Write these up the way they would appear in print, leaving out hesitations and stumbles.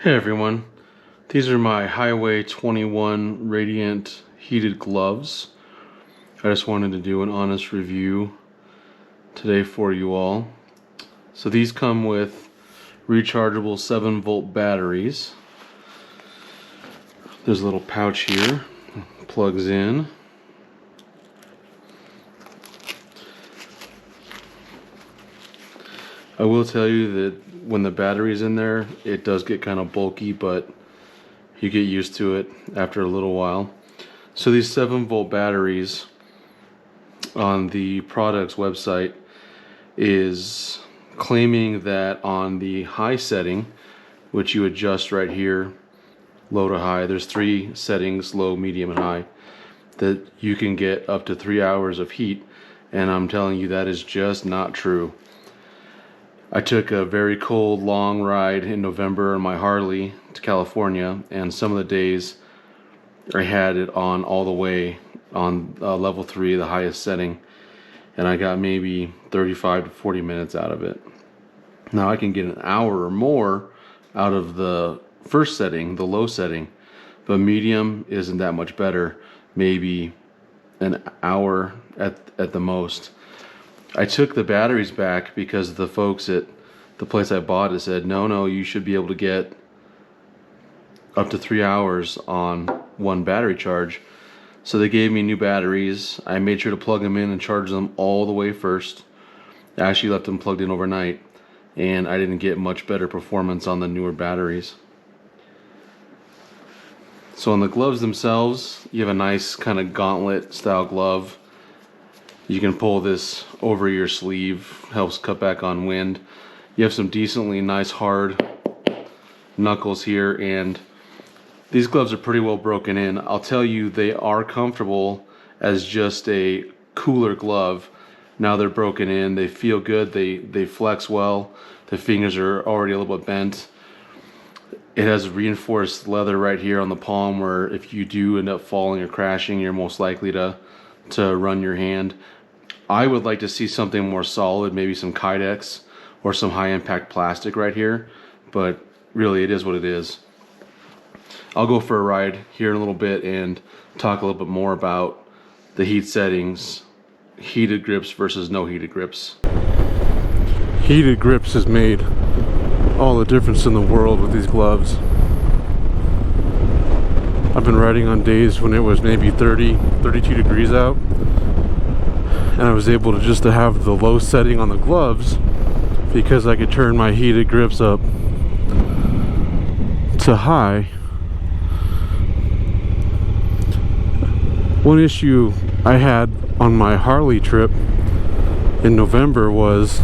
Hey everyone, these are my Highway 21 Radiant heated gloves. I just wanted to do an honest review today for you all. So these come with rechargeable 7-volt batteries. There's a little pouch here, plugs in. I will tell you that when the battery's in there, it does get kind of bulky, but you get used to it after a little while. So these 7-volt batteries on the product's website is claiming that on the high setting, which you adjust right here, low to high, there's 3 settings, low, medium, and high, that you can get up to 3 hours of heat, and I'm telling you that is just not true. I took a very cold long ride in November on my Harley to California, and some of the days I had it on all the way on level 3, the highest setting, and I got maybe 35 to 40 minutes out of it. Now I can get an hour or more out of the first setting, the low setting, but medium isn't that much better, maybe an hour at the most. I took the batteries back because the folks at the place I bought it said, no, you should be able to get up to 3 hours on one battery charge. So they gave me new batteries. I made sure to plug them in and charge them all the way first. I actually left them plugged in overnight, and I didn't get much better performance on the newer batteries. So on the gloves themselves, you have a nice kind of gauntlet style glove. You can pull this over your sleeve, helps cut back on wind. You have some decently nice hard knuckles here, and these gloves are pretty well broken in. I'll tell you, they are comfortable as just a cooler glove. Now they're broken in, they feel good, they flex well. The fingers are already a little bit bent. It has reinforced leather right here on the palm, where if you do end up falling or crashing, you're most likely to run your hand. I would like to see something more solid, maybe some Kydex or some high impact plastic right here, but really it is what it is. I'll go for a ride here in a little bit and talk a little bit more about the heat settings, heated grips versus no heated grips. Heated grips has made all the difference in the world with these gloves. I've been riding on days when it was maybe 30, 32 degrees out, and I was able to have the low setting on the gloves because I could turn my heated grips up to high. One issue I had on my Harley trip in November was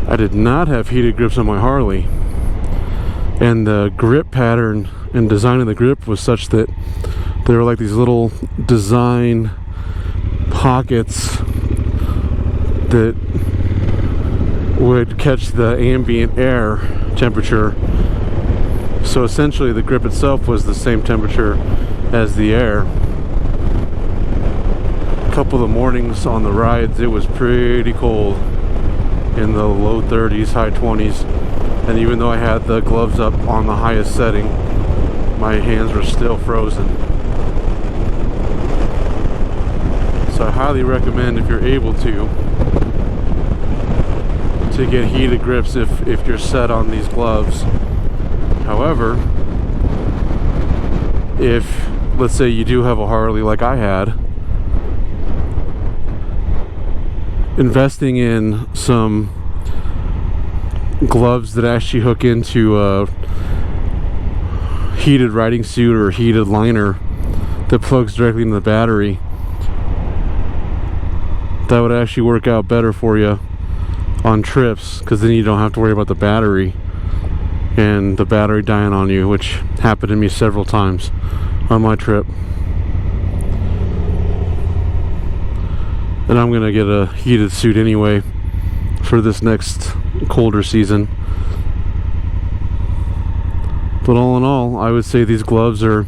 I did not have heated grips on my Harley, and the grip pattern and design of the grip was such that there were like these little design pockets that would catch the ambient air temperature. So essentially the grip itself was the same temperature as the air. A couple of the mornings on the rides it was pretty cold, in the low 30s, high 20s, and even though I had the gloves up on the highest setting, my hands were still frozen. So I highly recommend, if you're able to get heated grips if you're set on these gloves. However, if let's say you do have a Harley like I had, investing in some gloves that actually hook into a heated riding suit or heated liner that plugs directly into the battery, that would actually work out better for you on trips, because then you don't have to worry about the battery and the battery dying on you, which happened to me several times on my trip. And I'm gonna get a heated suit anyway for this next colder season. But all in all, I would say these gloves are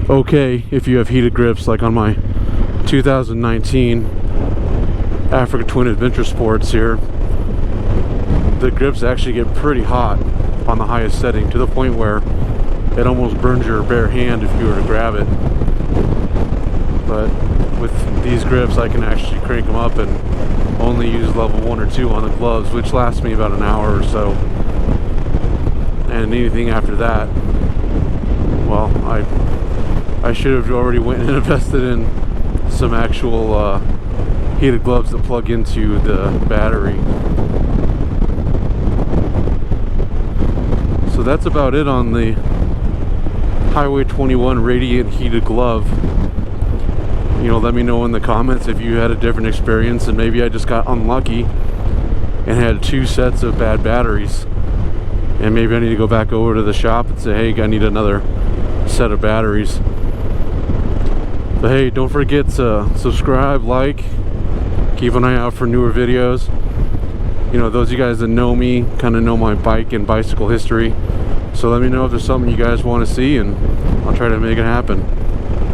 okay if you have heated grips, like on my 2019 Africa Twin Adventure Sports here. the grips actually get pretty hot on the highest setting, to the point where it almost burns your bare hand if you were to grab it. But with these grips, I can actually crank them up and only use level 1 or 2 on the gloves, which lasts me about an hour or so. And anything after that, well, I should have already went and invested in some actual heated gloves that plug into the battery. So that's about it on the Highway 21 Radiant heated glove. You know, let me know in the comments if you had a different experience, and maybe I just got unlucky and had 2 sets of bad batteries, and maybe I need to go back over to the shop and say, hey, I need another set of batteries. But hey, don't forget to subscribe, like, keep an eye out for newer videos. You know, those of you guys that know me kind of know my bike and bicycle history, so let me know if there's something you guys want to see, and I'll try to make it happen.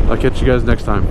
I'll catch you guys next time.